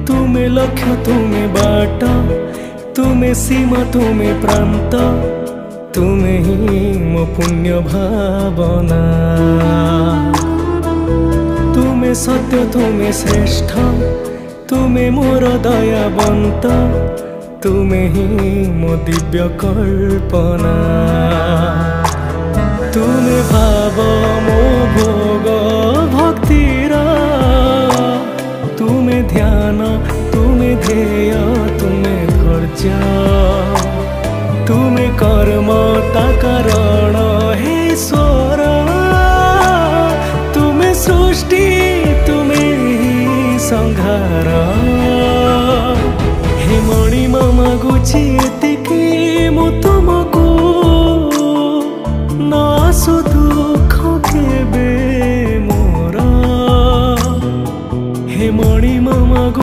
तुमे लक्ष्य तुमे बाट, तुमे सीमा तुमे प्रांत, तुमे ही मो पुण्य भावना। तुमे सत्य तुमे श्रेष्ठ, तुमे मोर दयावंत, तुमे ही मो दिव्य कल्पना। तुमे भाव मो भोग भक्तिर, तुमे ध्यान तुमे ध्येय तुमे धैर्य, तुमे कर्म ता कारण हे ईश्वर। तुमे सृष्टि तुमे ही संहार, हे मणि मामा गुची